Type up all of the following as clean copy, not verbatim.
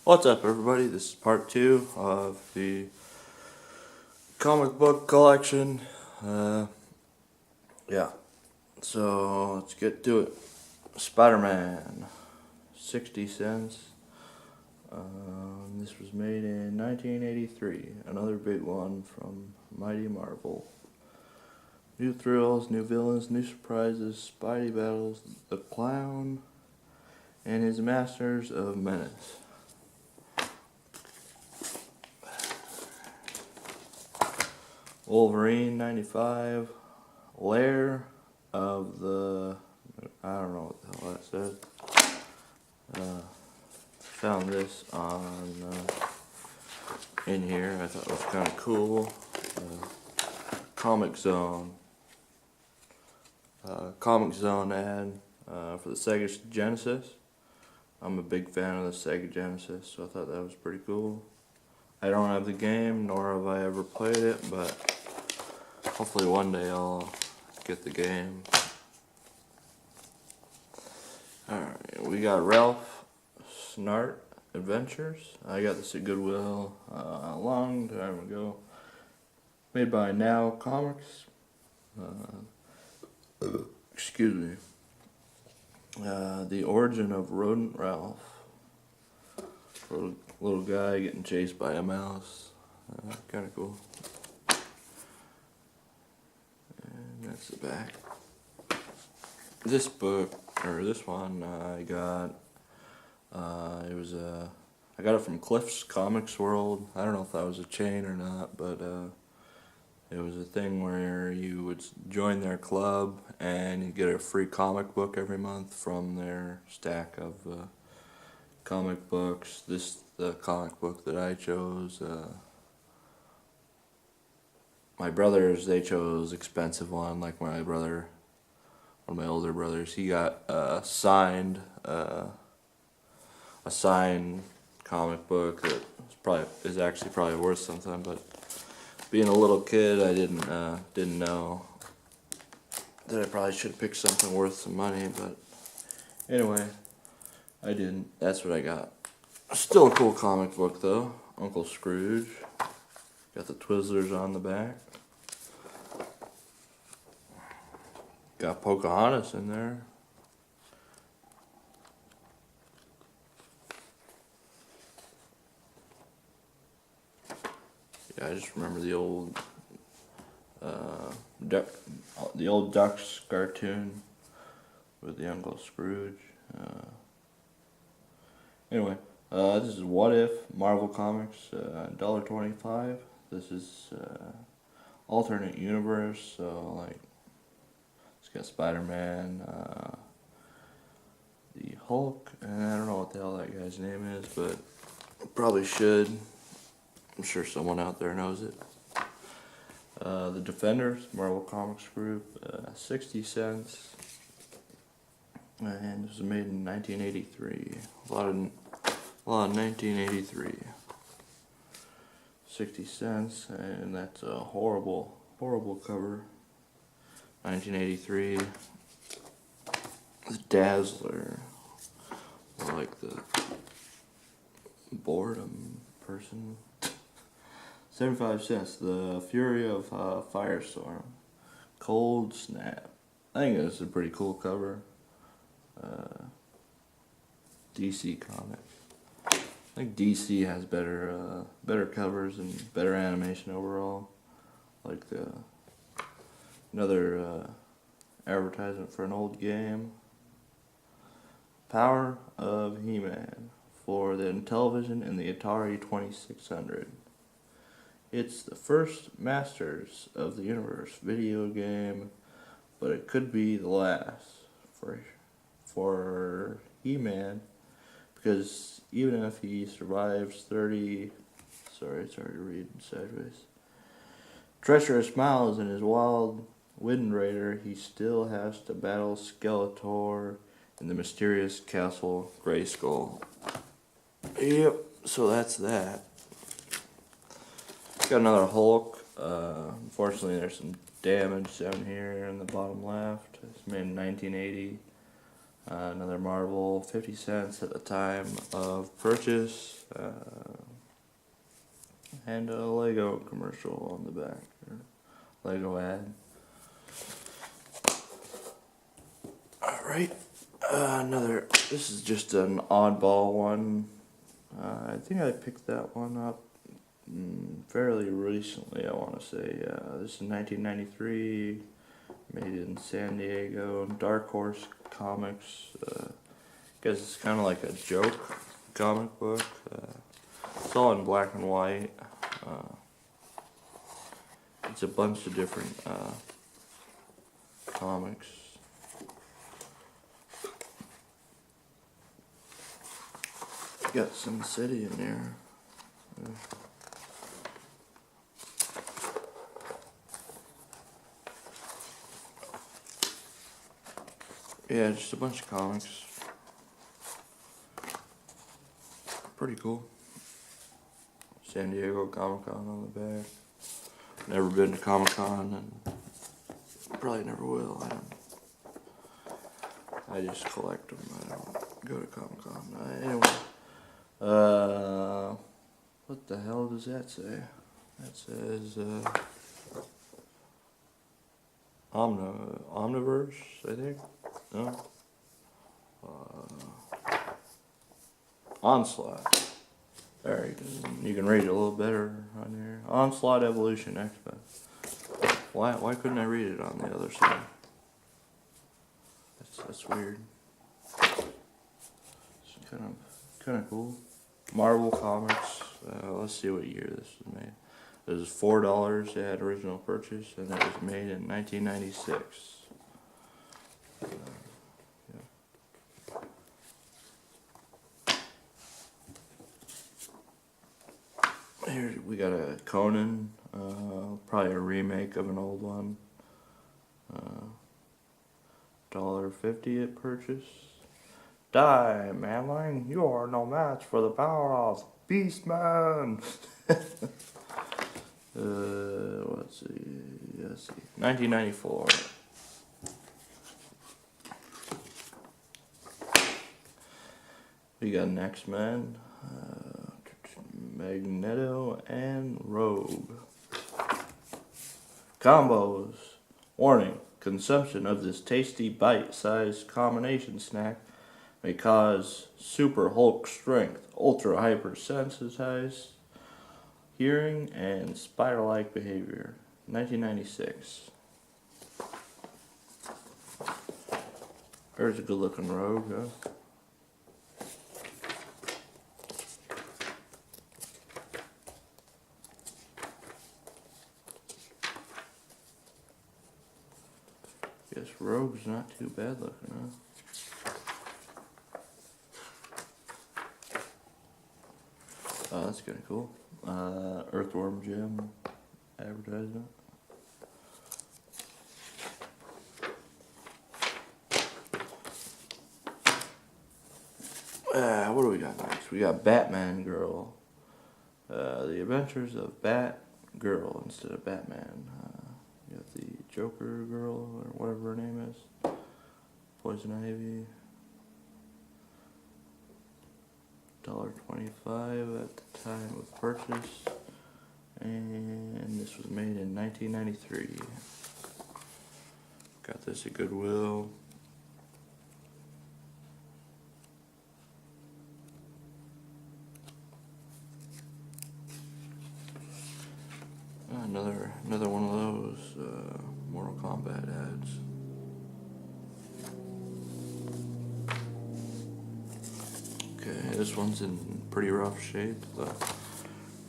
What's up, everybody? This is part 2 of the comic book collection. Yeah, so let's get to it. Spider-Man, 60 cents. This was made in 1983. Another big one from Mighty Marvel. New thrills, new villains, new surprises, Spidey battles the Clown and his Masters of Menace. Wolverine 95, Lair of the, I don't know what the hell that said. Found this on in here. I thought it was kind of cool. Comic Zone ad for the Sega Genesis. I'm a big fan of the Sega Genesis, so I thought that was pretty cool. I don't have the game, nor have I ever played it, but hopefully one day I'll get the game. Alright, we got Ralph Snart Adventures. I got this at Goodwill a long time ago. Made by Now Comics. Excuse me. The origin of Rodent Ralph. Little guy getting chased by a mouse. Kind of cool. And that's the back. This book, or this one, I got. I got it from Cliff's Comics World. I don't know if that was a chain or not, but it was a thing where you would join their club and you get a free comic book every month from their stack of comic books. The comic book that I chose. My brothers, they chose expensive one. Like my brother, one of my older brothers, he got a signed comic book that is actually probably worth something. But being a little kid, I didn't know that I probably should have picked something worth some money. But anyway, I didn't. That's what I got. Still a cool comic book though. Uncle Scrooge. Got the Twizzlers on the back. Got Pocahontas in there. Yeah, I just remember the old Ducks cartoon with the Uncle Scrooge. Anyway. This is What If, Marvel Comics, $1.25. This is alternate universe, so like it's got Spider-Man, the Hulk, and I don't know what the hell that guy's name is, but probably should. I'm sure someone out there knows it. The Defenders, Marvel Comics Group, 60 cents, and this was made in 1983. A lot of 1983. 60 cents, and that's a horrible cover. 1983. The Dazzler. Or like the boredom person. 75 cents. The Fury of Firestorm. Cold Snap. I think that's a pretty cool cover. DC Comics. I think DC has better covers and better animation overall. Like another advertisement for an old game. Power of He-Man for the Intellivision and the Atari 2600. It's the first Masters of the Universe video game, but it could be the last for He-Man. Because even if he survives 30, sorry, it's hard to read sideways, treacherous miles in his wild Wind Raider, he still has to battle Skeletor in the mysterious castle Grayskull. Yep, so that's that. Got another Hulk. Unfortunately, there's some damage down here in the bottom left. It's made in 1980. Another Marvel, 50 cents at the time of purchase. And a Lego commercial on the back, or Lego ad. Alright, this is just an oddball one. I think I picked that one up fairly recently, I want to say. This is 1993, made in San Diego, Dark Horse Comics. I guess it's kind of like a joke comic book. It's all in black and white. It's a bunch of different comics. Got Sin City in there. Yeah, just a bunch of comics. Pretty cool. San Diego Comic-Con on the back. Never been to Comic-Con and probably never will. I just collect them. I don't go to Comic-Con. Anyway. What the hell does that say? That says, Omniverse, I think? No? Onslaught. There, you can read it a little better on here. Onslaught Evolution X-Men. Why couldn't I read it on the other side? That's weird. It's kind of cool. Marvel Comics. Let's see what year this was made. It was $4 at original purchase, and it was made in 1996. Here we got a Conan, probably a remake of an old one. $1.50 at purchase. Die, manling, you are no match for the power of Beastman. Let's see. 1994. We got an X-Men, Magneto, and Rogue. Combos. Warning. Consumption of this tasty bite-sized combination snack may cause super Hulk strength, ultra hypersensitized hearing, and spider-like behavior. 1996. There's a good-looking Rogue, huh? Guess Rogue's not too bad looking, huh? Oh, that's kind of cool. Earthworm Jim advertisement. What do we got next? We got Batman Girl. The Adventures of Bat Girl instead of Batman. You got the Joker Girl, or whatever her name is. Poison Ivy. $1.25 at the time of purchase. And this was made in 1993. Got this at Goodwill. Another one of those Mortal Kombat ads. Okay, this one's in pretty rough shape. The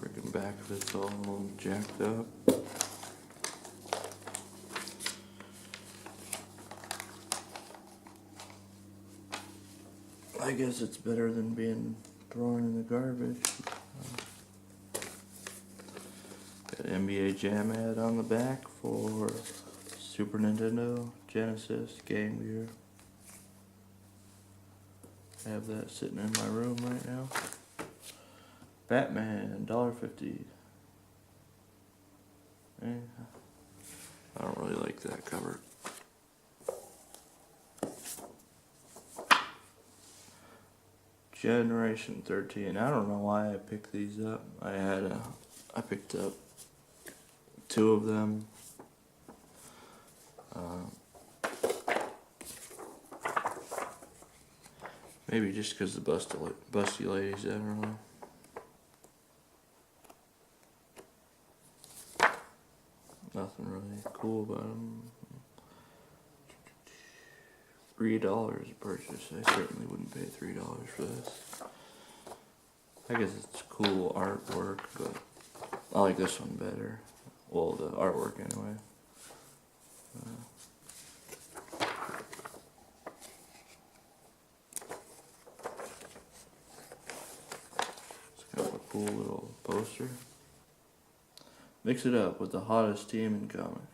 freaking back of it's all jacked up. I guess it's better than being thrown in the garbage. Got an NBA Jam ad on the back for Super Nintendo, Genesis, Game Gear. I have that sitting in my room right now. Batman, $1.50. I don't really like that cover. Generation 13. I don't know why I picked these up. I picked up 2 of them. Maybe just because the busty ladies, I don't know. Nothing really cool about them. $3 a purchase. I certainly wouldn't pay $3 for this. I guess it's cool artwork, but I like this one better. Well, the artwork anyway. It's kind of a cool little poster. Mix it up with the hottest team in comics.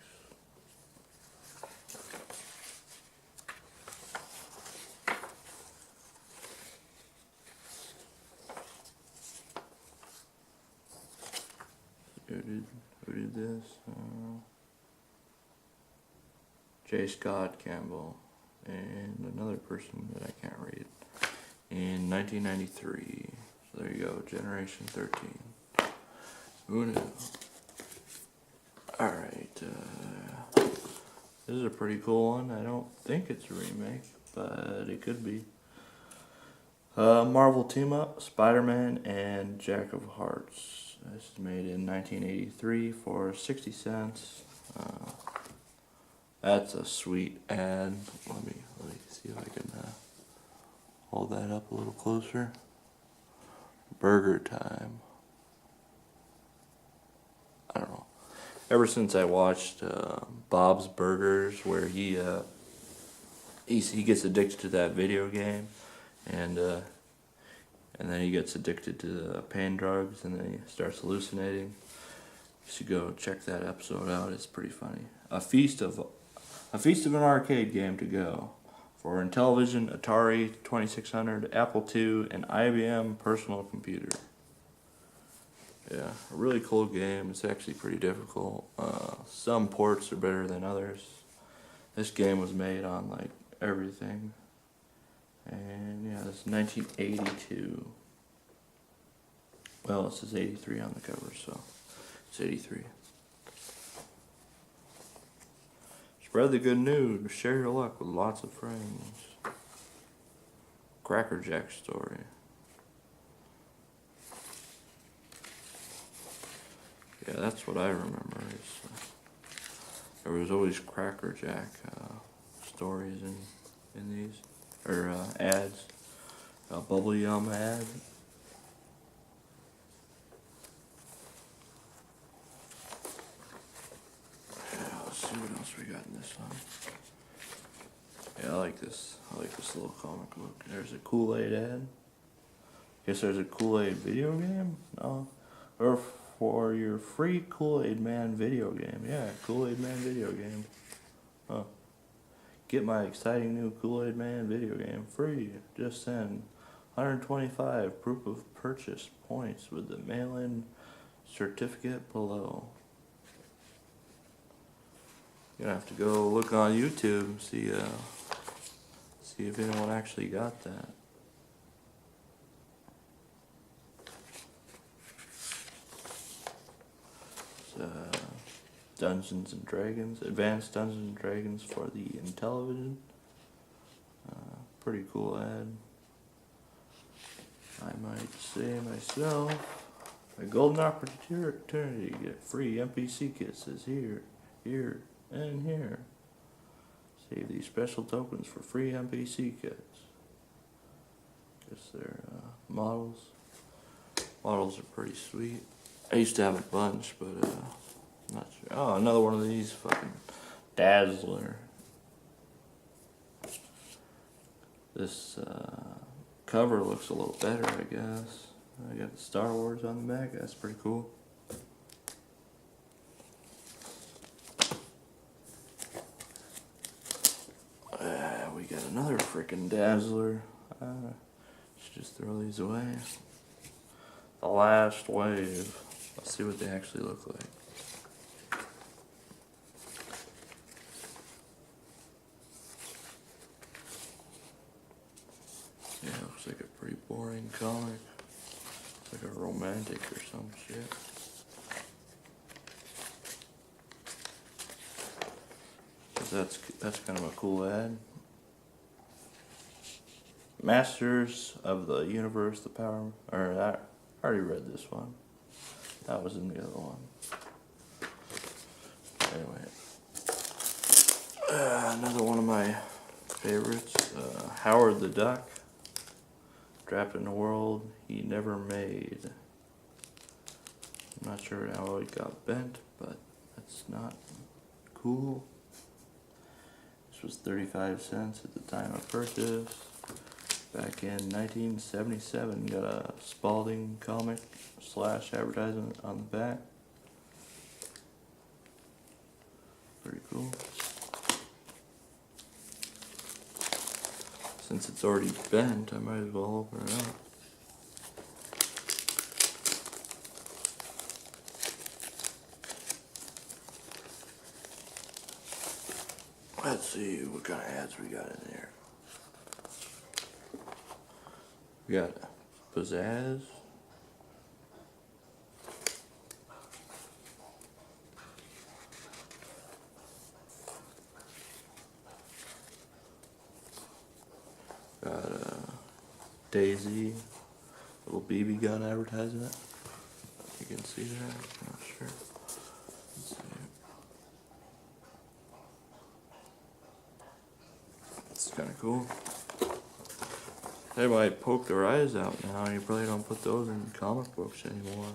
Who did this? J. Scott Campbell and another person that I can't read. In 1993. So there you go, Generation 13. Who knew? Alright, this is a pretty cool one. I don't think it's a remake, but it could be. Marvel Team Up, Spider-Man and Jack of Hearts. This is made in 1983 for 60 cents. That's a sweet ad. Let me see if I can hold that up a little closer. Burger Time. I don't know. Ever since I watched Bob's Burgers, where he gets addicted to that video game, and then he gets addicted to the pain drugs, and then he starts hallucinating. You should go check that episode out. It's pretty funny. A feast of an arcade game to go for Intellivision, Atari 2600, Apple II, and IBM personal computer. Yeah, a really cool game. It's actually pretty difficult. Some ports are better than others. This game was made on like everything. And yeah, it's 1982. Well, it says 83 on the cover, so it's 83. Spread the good news. Share your luck with lots of friends. Cracker Jack story. Yeah, that's what I remember. There was always Cracker Jack stories in these, or ads. A Bubble Yum ad. Yeah, let's see what else we got in this one. Yeah, I like this. I like this little comic book. There's a Kool-Aid ad. Guess there's a Kool-Aid video game? No. Or for your free Kool-Aid Man video game. Yeah, Kool-Aid Man video game. Huh. Get my exciting new Kool-Aid Man video game free. Just send 125 proof of purchase points with the mail-in certificate below. You're gonna have to go look on YouTube and see if anyone actually got that. Dungeons and Dragons, Advanced Dungeons and Dragons for the Intellivision. Pretty cool ad. I might say myself, a golden opportunity to get free NPC kits is here, and here. Save these special tokens for free NPC kits. Guess they're models. Models are pretty sweet. I used to have a bunch, but not sure. Oh, another one of these fucking Dazzler. This cover looks a little better, I guess. I got the Star Wars on the back. That's pretty cool. We got another freaking Dazzler. Should just throw these away. The Last Wave. Let's see what they actually look like. Yeah, looks like a pretty boring comic. Like a romantic or some shit. That's kind of a cool ad. Masters of the Universe, the Power. Or I already read this one. That was in the other one. Anyway, another one of my favorites. Howard the Duck. Trapped in a world he never made. I'm not sure how it got bent, but that's not cool. This was 35 cents at the time of purchase. Back in 1977, got a Spalding comic / advertisement on the back. Pretty cool. Since it's already bent, I might as well open it up. Let's see what kind of ads we got in there. We got Pizzazz. Got Daisy, little BB gun advertisement. You can see that. I'm not sure. Let's see. It's kind of cool. They might poke their eyes out now. You probably don't put those in comic books anymore.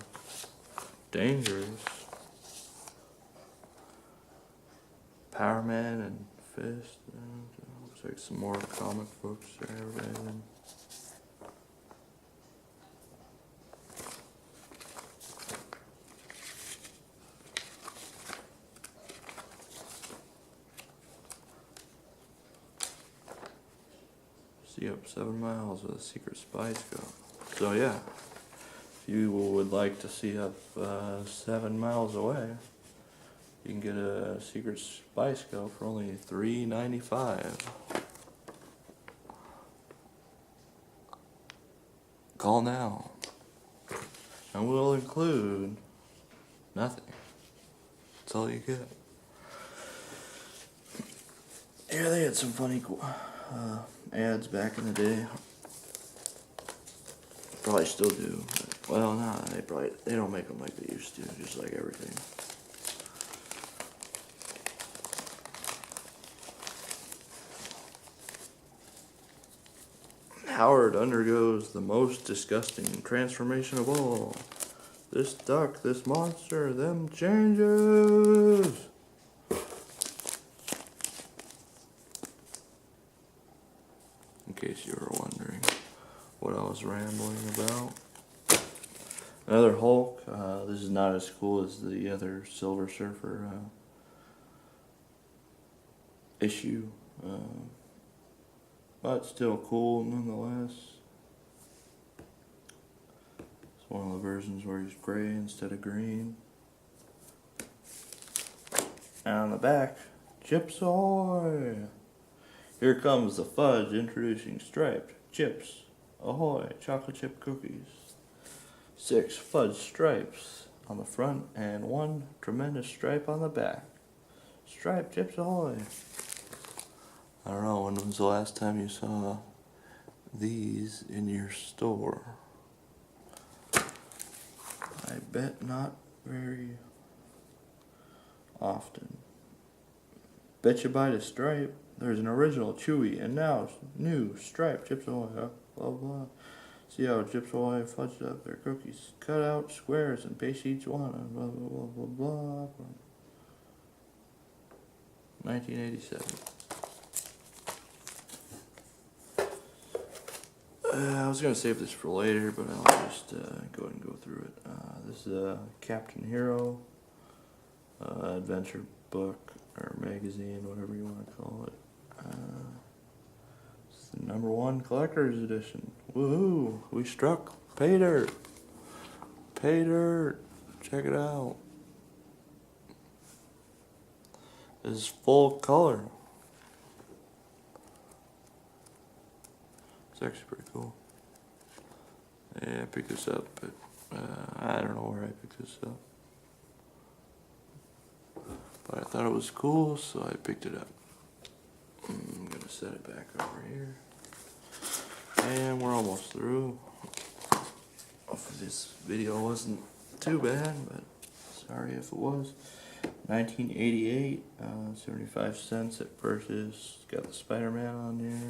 Dangerous. Power Man and Fist. Looks like some more comic books are advertising. See up 7 miles with a secret spy scope. So yeah, if you would like to see up 7 miles away, you can get a secret spy scope for only $3.95. Call now, and we'll include nothing. That's all you get. Yeah, they had some funny ads back in the day. Probably still do. But, well, no, they don't make them like they used to. Just like everything. Howard undergoes the most disgusting transformation of all. This duck, this monster, them changes. In case you were wondering what I was rambling about. Another Hulk. This is not as cool as the other Silver Surfer issue. But still cool nonetheless. It's one of the versions where he's gray instead of green. And on the back, Chips Ahoy! Here comes the fudge introducing striped Chips Ahoy chocolate chip cookies. 6 fudge stripes on the front and 1 tremendous stripe on the back. Striped Chips Ahoy! I don't know, when was the last time you saw these in your store? I bet not very often. Bet you buy the stripe. There's an original Chewy and now new striped Chips Ahoy. Blah blah. See how Chips Ahoy fudged up their cookies. Cut out squares and paste each one. Blah blah blah blah blah. 1987. I was going to save this for later, but I'll just go ahead and go through it. This is a Captain Hero adventure book, or magazine, whatever you want to call it. It's the #1 collector's edition. Woohoo! We struck pay dirt! Pay dirt! Check it out. This is full color. It's actually pretty cool. Yeah, I picked this up, but I don't know where I picked this up. But I thought it was cool, so I picked it up. I'm gonna set it back over here. And we're almost through. Hopefully this video wasn't too bad, but sorry if it was. 1988, 75 cents at purchase. Got the Spider-Man on there.